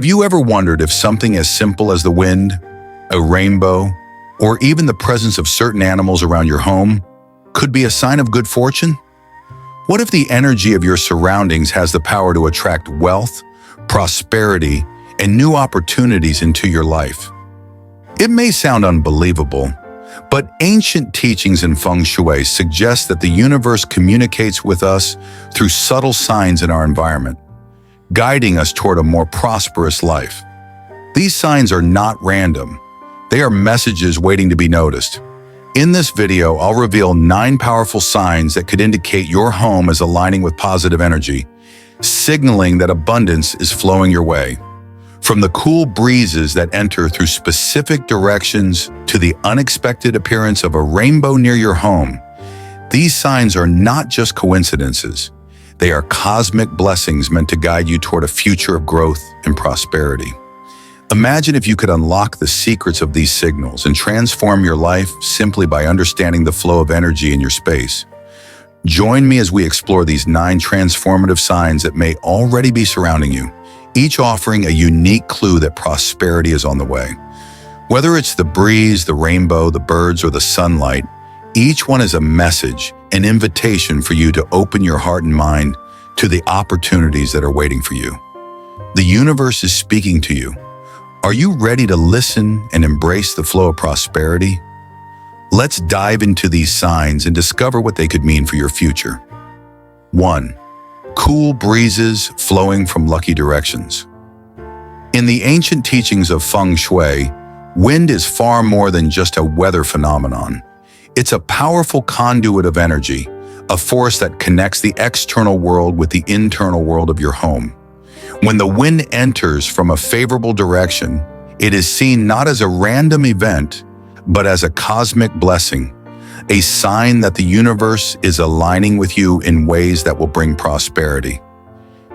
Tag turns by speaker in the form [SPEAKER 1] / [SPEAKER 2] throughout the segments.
[SPEAKER 1] Have you ever wondered if something as simple as the wind, a rainbow, or even the presence of certain animals around your home could be a sign of good fortune? What if the energy of your surroundings has the power to attract wealth, prosperity, and new opportunities into your life? It may sound unbelievable, but ancient teachings in Feng Shui suggest that the universe communicates with us through subtle signs in our environment, guiding us toward a more prosperous life. These signs are not random. They are messages waiting to be noticed. In this video, I'll reveal 9 powerful signs that could indicate your home is aligning with positive energy, signaling that abundance is flowing your way. From the cool breezes that enter through specific directions to the unexpected appearance of a rainbow near your home, these signs are not just coincidences. They are cosmic blessings meant to guide you toward a future of growth and prosperity. Imagine if you could unlock the secrets of these signals and transform your life simply by understanding the flow of energy in your space. Join me as we explore these 9 transformative signs that may already be surrounding you, each offering a unique clue that prosperity is on the way. Whether it's the breeze, the rainbow, the birds, or the sunlight, each one is a message, an invitation for you to open your heart and mind to the opportunities that are waiting for you. The universe is speaking to you. Are you ready to listen and embrace the flow of prosperity? Let's dive into these signs and discover what they could mean for your future. 1. Cool breezes flowing from lucky directions. In the ancient teachings of Feng Shui, wind is far more than just a weather phenomenon. It's a powerful conduit of energy, a force that connects the external world with the internal world of your home. When the wind enters from a favorable direction, it is seen not as a random event, but as a cosmic blessing, a sign that the universe is aligning with you in ways that will bring prosperity.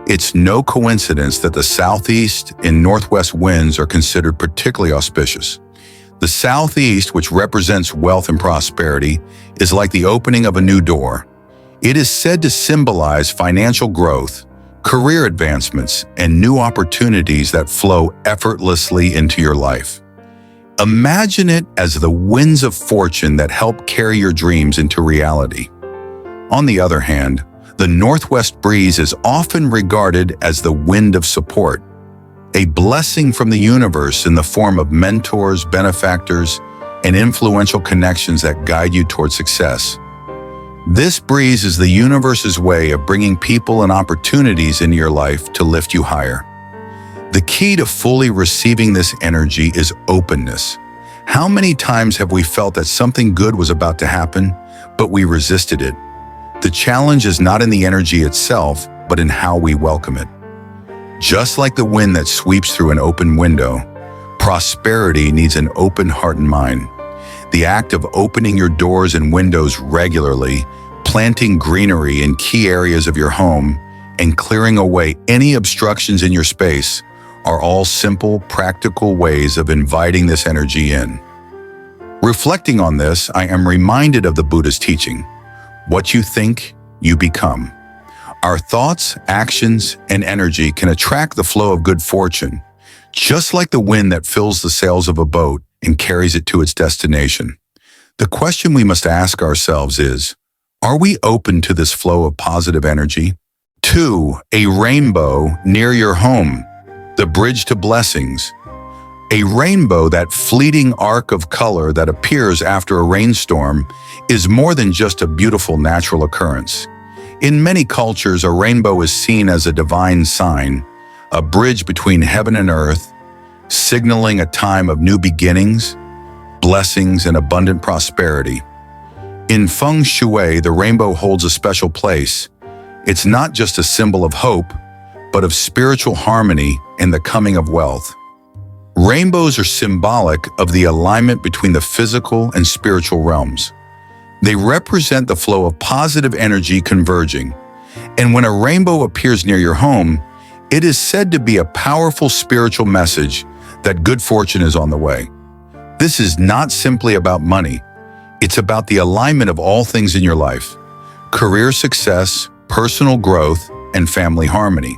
[SPEAKER 1] It's no coincidence that the southeast and northwest winds are considered particularly auspicious. The southeast, which represents wealth and prosperity, is like the opening of a new door. It is said to symbolize financial growth, career advancements, and new opportunities that flow effortlessly into your life. Imagine it as the winds of fortune that help carry your dreams into reality. On the other hand, the northwest breeze is often regarded as the wind of support, a blessing from the universe in the form of mentors, benefactors, and influential connections that guide you toward success. This breeze is the universe's way of bringing people and opportunities into your life to lift you higher. The key to fully receiving this energy is openness. How many times have we felt that something good was about to happen, but we resisted it? The challenge is not in the energy itself, but in how we welcome it. Just like the wind that sweeps through an open window, prosperity needs an open heart and mind. The act of opening your doors and windows regularly, planting greenery in key areas of your home, and clearing away any obstructions in your space are all simple, practical ways of inviting this energy in. Reflecting on this, I am reminded of the Buddhist teaching, what you think, you become. Our thoughts, actions, and energy can attract the flow of good fortune, just like the wind that fills the sails of a boat and carries it to its destination. The question we must ask ourselves is, are we open to this flow of positive energy? 2. A rainbow near your home, the bridge to blessings. A rainbow, that fleeting arc of color that appears after a rainstorm, is more than just a beautiful natural occurrence. In many cultures, a rainbow is seen as a divine sign, a bridge between heaven and earth, signaling a time of new beginnings, blessings, and abundant prosperity. In Feng Shui, the rainbow holds a special place. It's not just a symbol of hope, but of spiritual harmony and the coming of wealth. Rainbows are symbolic of the alignment between the physical and spiritual realms. They represent the flow of positive energy converging. And when a rainbow appears near your home, it is said to be a powerful spiritual message that good fortune is on the way. This is not simply about money. It's about the alignment of all things in your life: career success, personal growth, and family harmony.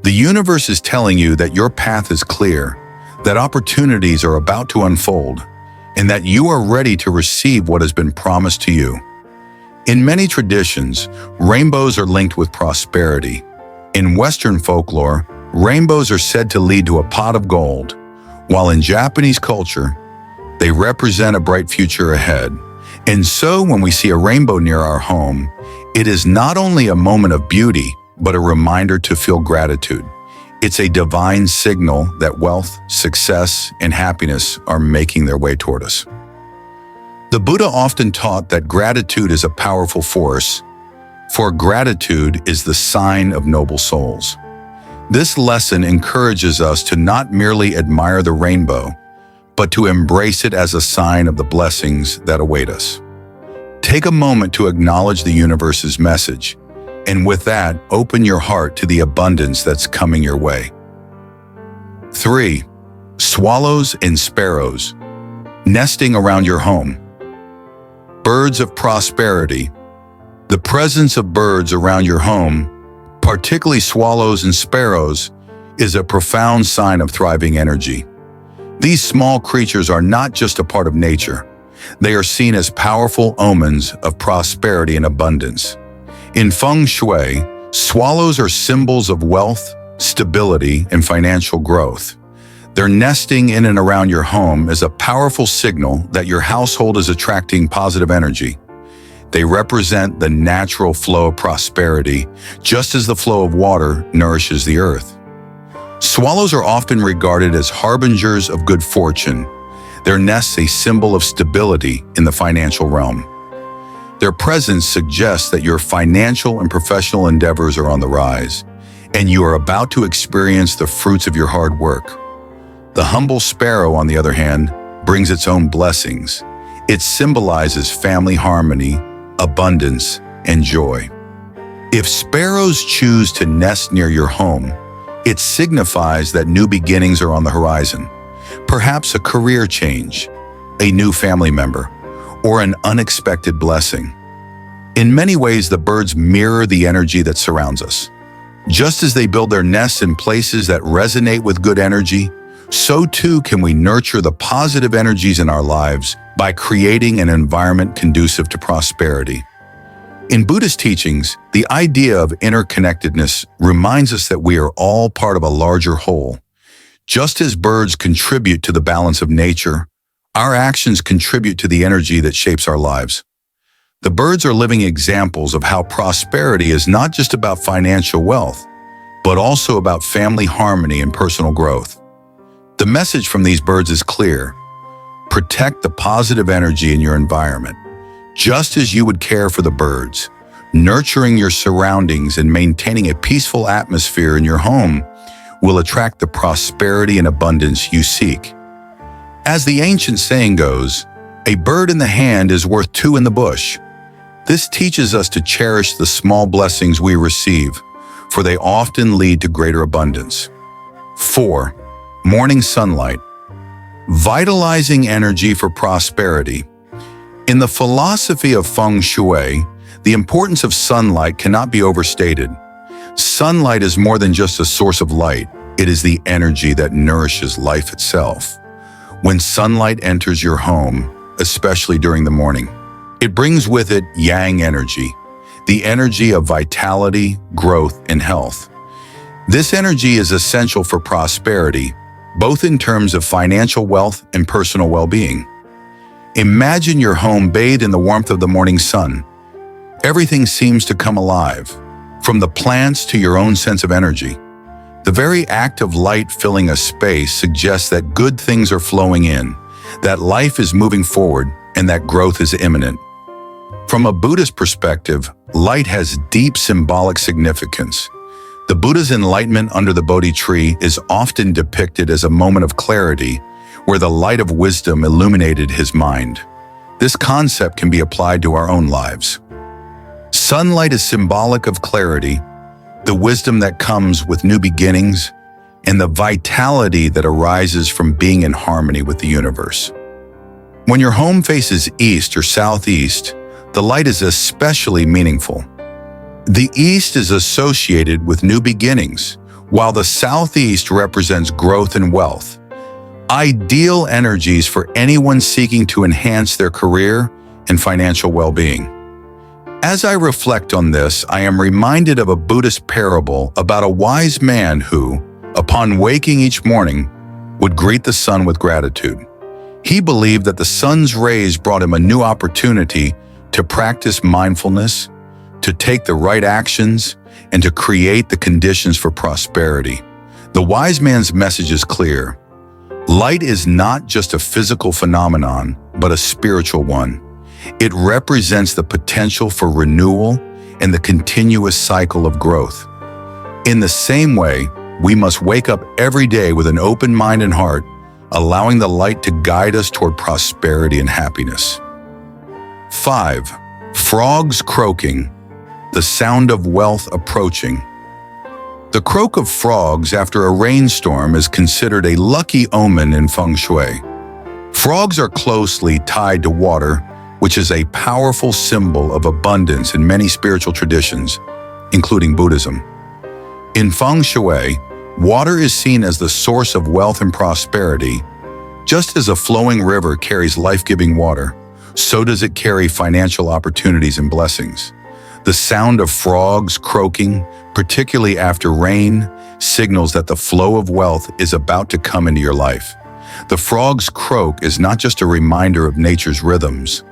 [SPEAKER 1] The universe is telling you that your path is clear, that opportunities are about to unfold, and that you are ready to receive what has been promised to you. In many traditions, rainbows are linked with prosperity. In Western folklore, rainbows are said to lead to a pot of gold, while in Japanese culture, they represent a bright future ahead. And so when we see a rainbow near our home, it is not only a moment of beauty, but a reminder to feel gratitude. It's a divine signal that wealth, success, and happiness are making their way toward us. The Buddha often taught that gratitude is a powerful force, for gratitude is the sign of noble souls. This lesson encourages us to not merely admire the rainbow, but to embrace it as a sign of the blessings that await us. Take a moment to acknowledge the universe's message, and with that, open your heart to the abundance that's coming your way. 3. Swallows and sparrows, nesting around your home. Birds of prosperity. The presence of birds around your home, particularly swallows and sparrows, is a profound sign of thriving energy. These small creatures are not just a part of nature. They are seen as powerful omens of prosperity and abundance. In Feng Shui, swallows are symbols of wealth, stability, and financial growth. Their nesting in and around your home is a powerful signal that your household is attracting positive energy. They represent the natural flow of prosperity, just as the flow of water nourishes the earth. Swallows are often regarded as harbingers of good fortune, their nests a symbol of stability in the financial realm. Their presence suggests that your financial and professional endeavors are on the rise, and you are about to experience the fruits of your hard work. The humble sparrow, on the other hand, brings its own blessings. It symbolizes family harmony, abundance, and joy. If sparrows choose to nest near your home, it signifies that new beginnings are on the horizon. Perhaps a career change, a new family member, or an unexpected blessing. In many ways, the birds mirror the energy that surrounds us. Just as they build their nests in places that resonate with good energy, so too can we nurture the positive energies in our lives by creating an environment conducive to prosperity. In Buddhist teachings, the idea of interconnectedness reminds us that we are all part of a larger whole. Just as birds contribute to the balance of nature, our actions contribute to the energy that shapes our lives. The birds are living examples of how prosperity is not just about financial wealth, but also about family harmony and personal growth. The message from these birds is clear. Protect the positive energy in your environment, just as you would care for the birds. Nurturing your surroundings and maintaining a peaceful atmosphere in your home will attract the prosperity and abundance you seek. As the ancient saying goes, a bird in the hand is worth two in the bush. This teaches us to cherish the small blessings we receive, for they often lead to greater abundance. 4. Morning sunlight. Vitalizing energy for prosperity. In the philosophy of Feng Shui, the importance of sunlight cannot be overstated. Sunlight is more than just a source of light. It is the energy that nourishes life itself. When sunlight enters your home, especially during the morning, it brings with it yang energy, the energy of vitality, growth, and health. This energy is essential for prosperity, both in terms of financial wealth and personal well-being. Imagine your home bathed in the warmth of the morning sun. Everything seems to come alive, from the plants to your own sense of energy. The very act of light filling a space suggests that good things are flowing in, that life is moving forward, and that growth is imminent. From a Buddhist perspective, light has deep symbolic significance. The Buddha's enlightenment under the Bodhi tree is often depicted as a moment of clarity, where the light of wisdom illuminated his mind. This concept can be applied to our own lives. Sunlight is symbolic of clarity, the wisdom that comes with new beginnings, and the vitality that arises from being in harmony with the universe. When your home faces east or southeast, the light is especially meaningful. The east is associated with new beginnings, while the southeast represents growth and wealth, ideal energies for anyone seeking to enhance their career and financial well-being. As I reflect on this, I am reminded of a Buddhist parable about a wise man who, upon waking each morning, would greet the sun with gratitude. He believed that the sun's rays brought him a new opportunity to practice mindfulness, to take the right actions, and to create the conditions for prosperity. The wise man's message is clear. Light is not just a physical phenomenon, but a spiritual one. It represents the potential for renewal and the continuous cycle of growth. In the same way, we must wake up every day with an open mind and heart, allowing the light to guide us toward prosperity and happiness. 5. Frogs croaking, the sound of wealth approaching. The croak of frogs after a rainstorm is considered a lucky omen in Feng Shui. Frogs are closely tied to water, which is a powerful symbol of abundance in many spiritual traditions, including Buddhism. In Feng Shui, water is seen as the source of wealth and prosperity. Just as a flowing river carries life-giving water, so does it carry financial opportunities and blessings. The sound of frogs croaking, particularly after rain, signals that the flow of wealth is about to come into your life. The frog's croak is not just a reminder of nature's rhythms.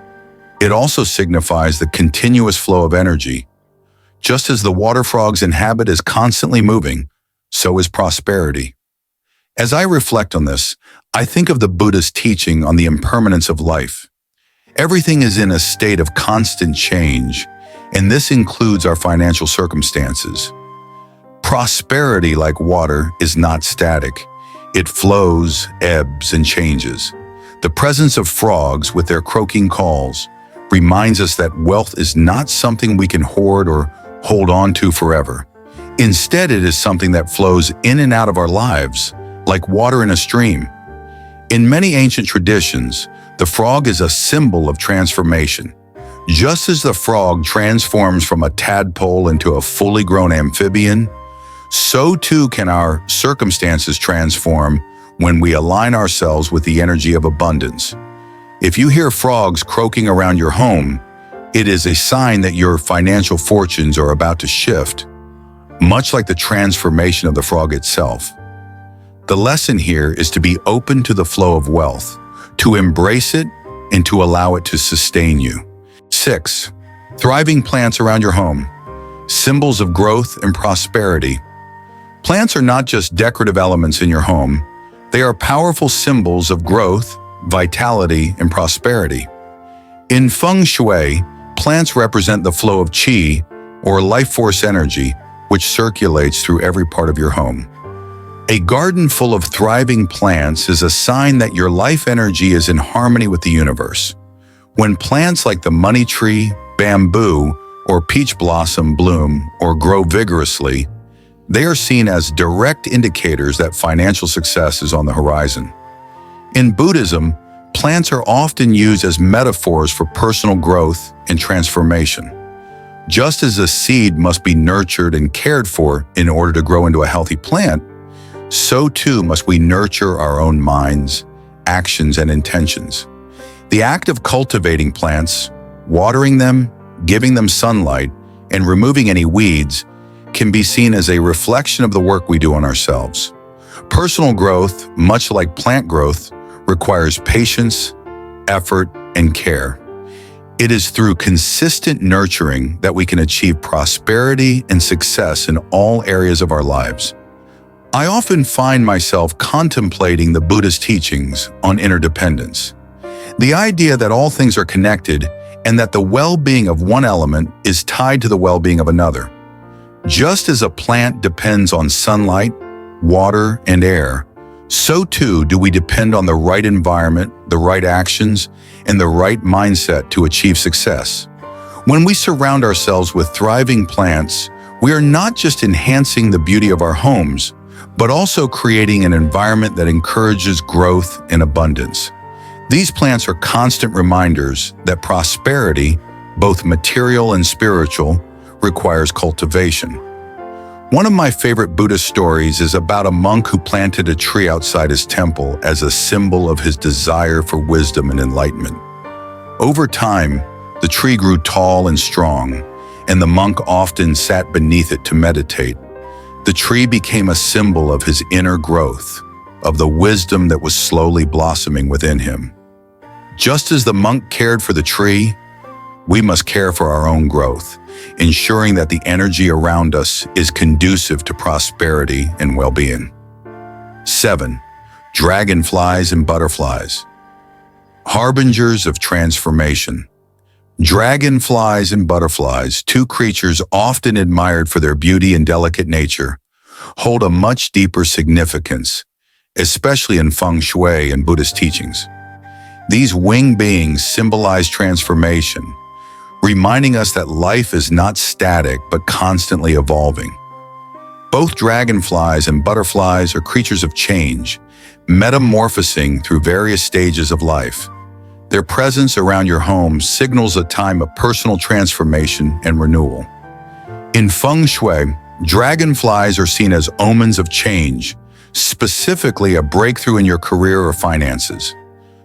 [SPEAKER 1] It also signifies the continuous flow of energy. Just as the water frog's habit is constantly moving, so is prosperity. As I reflect on this, I think of the Buddhist teaching on the impermanence of life. Everything is in a state of constant change, and this includes our financial circumstances. Prosperity, like water, is not static. It flows, ebbs, and changes. The presence of frogs with their croaking calls reminds us that wealth is not something we can hoard or hold on to forever. Instead, it is something that flows in and out of our lives, like water in a stream. In many ancient traditions, the frog is a symbol of transformation. Just as the frog transforms from a tadpole into a fully grown amphibian, so too can our circumstances transform when we align ourselves with the energy of abundance. If you hear frogs croaking around your home, it is a sign that your financial fortunes are about to shift, much like the transformation of the frog itself. The lesson here is to be open to the flow of wealth, to embrace it, and to allow it to sustain you. 6. Thriving plants around your home, symbols of growth and prosperity. Plants are not just decorative elements in your home. They are powerful symbols of growth, vitality, and prosperity. In Feng Shui, plants represent the flow of qi, or life force energy, which circulates through every part of your home. A garden full of thriving plants is a sign that your life energy is in harmony with the universe. When plants like the money tree, bamboo, or peach blossom bloom or grow vigorously, they are seen as direct indicators that financial success is on the horizon. In Buddhism, plants are often used as metaphors for personal growth and transformation. Just as a seed must be nurtured and cared for in order to grow into a healthy plant, so too must we nurture our own minds, actions, and intentions. The act of cultivating plants, watering them, giving them sunlight, and removing any weeds can be seen as a reflection of the work we do on ourselves. Personal growth, much like plant growth, requires patience, effort, and care. It is through consistent nurturing that we can achieve prosperity and success in all areas of our lives. I often find myself contemplating the Buddhist teachings on interdependence. The idea that all things are connected and that the well-being of one element is tied to the well-being of another. Just as a plant depends on sunlight, water, and air, so too do we depend on the right environment, the right actions, and the right mindset to achieve success. When we surround ourselves with thriving plants, we are not just enhancing the beauty of our homes, but also creating an environment that encourages growth and abundance. These plants are constant reminders that prosperity, both material and spiritual, requires cultivation. One of my favorite Buddhist stories is about a monk who planted a tree outside his temple as a symbol of his desire for wisdom and enlightenment. Over time, the tree grew tall and strong, and the monk often sat beneath it to meditate. The tree became a symbol of his inner growth, of the wisdom that was slowly blossoming within him. Just as the monk cared for the tree, we must care for our own growth, ensuring that the energy around us is conducive to prosperity and well-being. 7. Dragonflies and butterflies. Harbingers of transformation. Dragonflies and butterflies, two creatures often admired for their beauty and delicate nature, hold a much deeper significance, especially in Feng Shui and Buddhist teachings. These winged beings symbolize transformation, reminding us that life is not static but constantly evolving. Both dragonflies and butterflies are creatures of change, metamorphosing through various stages of life. Their presence around your home signals a time of personal transformation and renewal. In Feng Shui, dragonflies are seen as omens of change, specifically a breakthrough in your career or finances.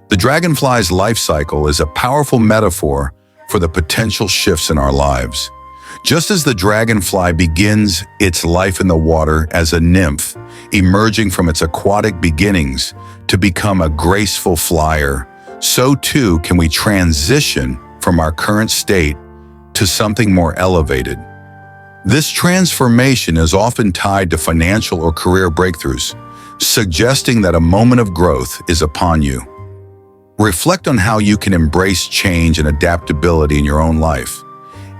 [SPEAKER 1] The dragonfly's life cycle is a powerful metaphor for the potential shifts in our lives. Just as the dragonfly begins its life in the water as a nymph, emerging from its aquatic beginnings to become a graceful flyer, so too can we transition from our current state to something more elevated. This transformation is often tied to financial or career breakthroughs, suggesting that a moment of growth is upon you. Reflect on how you can embrace change and adaptability in your own life,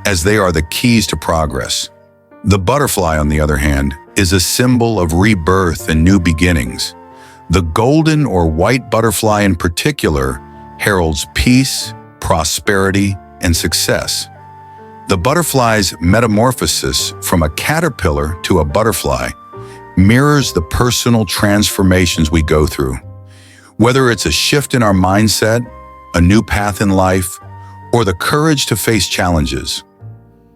[SPEAKER 1] as they are the keys to progress. The butterfly, on the other hand, is a symbol of rebirth and new beginnings. The golden or white butterfly in particular heralds peace, prosperity, and success. The butterfly's metamorphosis from a caterpillar to a butterfly mirrors the personal transformations we go through. Whether it's a shift in our mindset, a new path in life, or the courage to face challenges.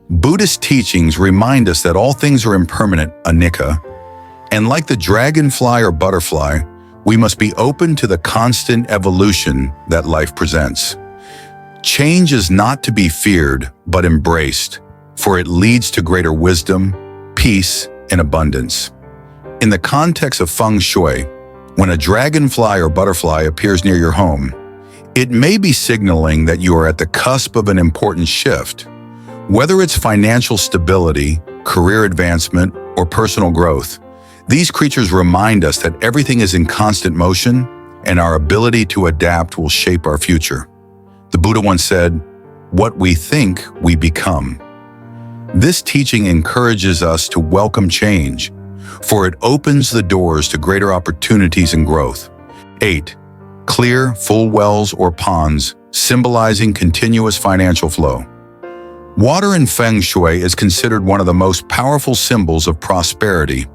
[SPEAKER 1] Buddhist teachings remind us that all things are impermanent, anicca, and like the dragonfly or butterfly, we must be open to the constant evolution that life presents. Change is not to be feared, but embraced, for it leads to greater wisdom, peace, and abundance. In the context of Feng Shui, when a dragonfly or butterfly appears near your home, it may be signaling that you are at the cusp of an important shift. Whether it's financial stability, career advancement, or personal growth, these creatures remind us that everything is in constant motion and our ability to adapt will shape our future. The Buddha once said, "What we think, we become." This teaching encourages us to welcome change, for it opens the doors to greater opportunities and growth. 8. Clear, full wells or ponds, symbolizing continuous financial flow. Water in Feng Shui is considered one of the most powerful symbols of prosperity.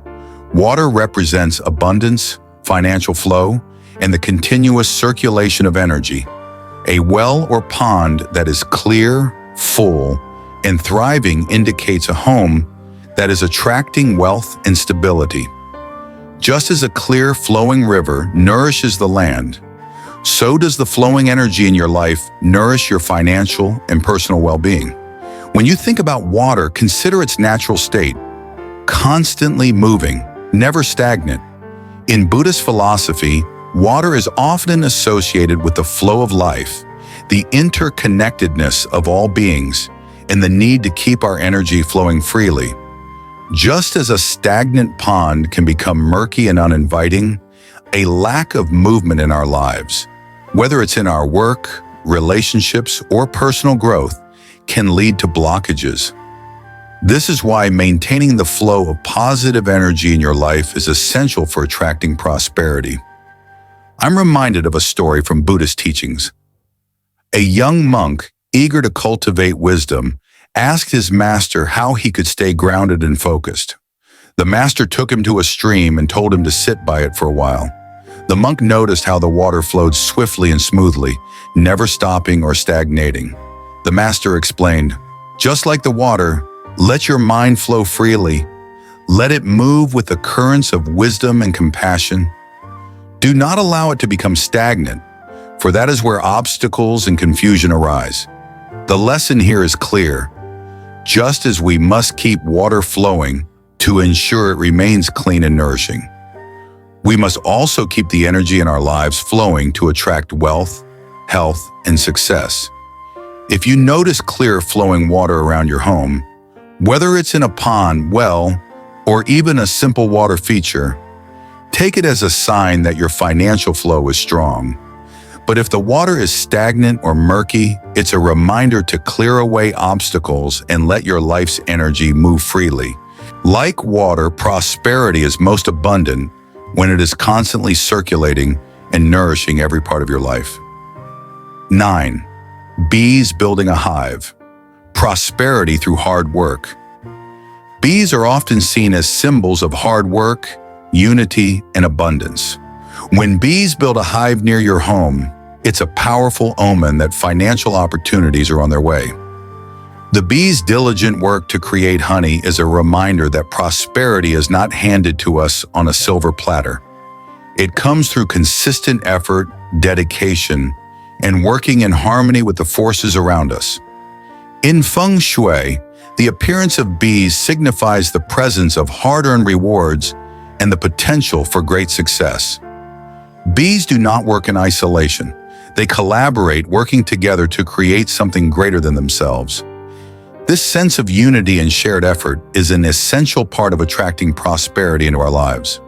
[SPEAKER 1] Water represents abundance, financial flow, and the continuous circulation of energy. A well or pond that is clear, full, and thriving indicates a home that is attracting wealth and stability. Just as a clear, flowing river nourishes the land, so does the flowing energy in your life nourish your financial and personal well-being. When you think about water, consider its natural state, constantly moving, never stagnant. In Buddhist philosophy, water is often associated with the flow of life, the interconnectedness of all beings, and the need to keep our energy flowing freely. Just as a stagnant pond can become murky and uninviting, a lack of movement in our lives, whether it's in our work, relationships, or personal growth, can lead to blockages. This is why maintaining the flow of positive energy in your life is essential for attracting prosperity. I'm reminded of a story from Buddhist teachings. A young monk, eager to cultivate wisdom, asked his master how he could stay grounded and focused. The master took him to a stream and told him to sit by it for a while. The monk noticed how the water flowed swiftly and smoothly, never stopping or stagnating. The master explained, "Just like the water, let your mind flow freely. Let it move with the currents of wisdom and compassion. Do not allow it to become stagnant, for that is where obstacles and confusion arise. The lesson here is clear. Just as we must keep water flowing to ensure it remains clean and nourishing, we must also keep the energy in our lives flowing to attract wealth, health, and success. If you notice clear flowing water around your home, whether it's in a pond, well, or even a simple water feature, take it as a sign that your financial flow is strong. But if the water is stagnant or murky, it's a reminder to clear away obstacles and let your life's energy move freely. Like water, prosperity is most abundant when it is constantly circulating and nourishing every part of your life. 9. Bees building a hive. Prosperity through hard work. Bees are often seen as symbols of hard work, unity, and abundance. When bees build a hive near your home, it's a powerful omen that financial opportunities are on their way. The bees' diligent work to create honey is a reminder that prosperity is not handed to us on a silver platter. It comes through consistent effort, dedication, and working in harmony with the forces around us. In Feng Shui, the appearance of bees signifies the presence of hard-earned rewards and the potential for great success. Bees do not work in isolation. They collaborate, working together to create something greater than themselves. This sense of unity and shared effort is an essential part of attracting prosperity into our lives.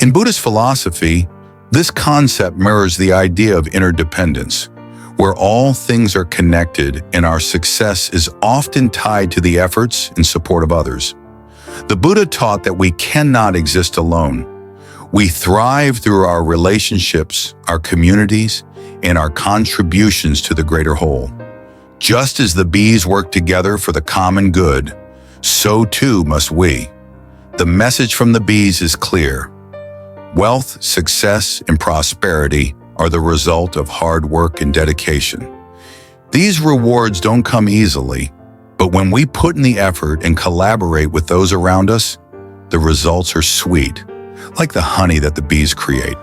[SPEAKER 1] In Buddhist philosophy, this concept mirrors the idea of interdependence, where all things are connected and our success is often tied to the efforts and support of others. The Buddha taught that we cannot exist alone. We thrive through our relationships, our communities, and our contributions to the greater whole. Just as the bees work together for the common good, so too must we. The message from the bees is clear. Wealth, success, and prosperity are the result of hard work and dedication. These rewards don't come easily, but when we put in the effort and collaborate with those around us, the results are sweet, like the honey that the bees create.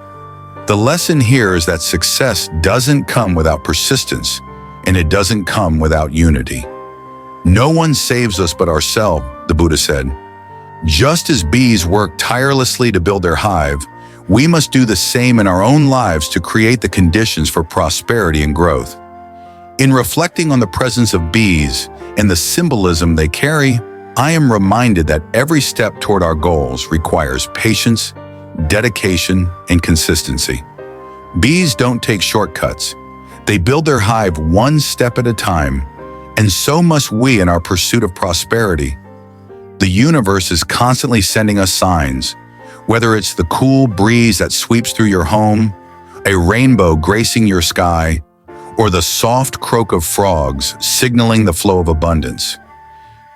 [SPEAKER 1] The lesson here is that success doesn't come without persistence, and it doesn't come without unity. No one saves us but ourselves, the Buddha said. Just as bees work tirelessly to build their hive, we must do the same in our own lives to create the conditions for prosperity and growth. In reflecting on the presence of bees and the symbolism they carry, I am reminded that every step toward our goals requires patience, dedication, and consistency. Bees don't take shortcuts. They build their hive one step at a time, and so must we in our pursuit of prosperity. The universe is constantly sending us signs, whether it's the cool breeze that sweeps through your home, a rainbow gracing your sky, or the soft croak of frogs signaling the flow of abundance.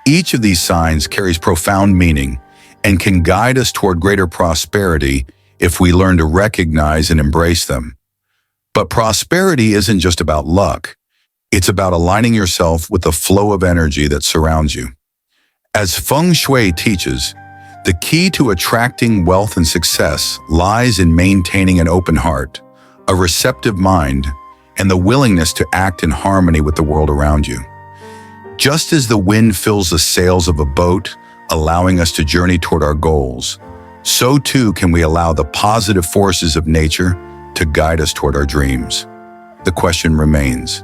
[SPEAKER 1] Each of these signs carries profound meaning and can guide us toward greater prosperity if we learn to recognize and embrace them. But prosperity isn't just about luck. It's about aligning yourself with the flow of energy that surrounds you. As Feng Shui teaches, the key to attracting wealth and success lies in maintaining an open heart, a receptive mind, and the willingness to act in harmony with the world around you. Just as the wind fills the sails of a boat, allowing us to journey toward our goals, so too can we allow the positive forces of nature to guide us toward our dreams. The question remains,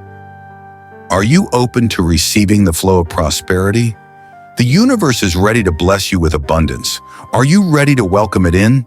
[SPEAKER 1] are you open to receiving the flow of prosperity? The universe is ready to bless you with abundance. Are you ready to welcome it in?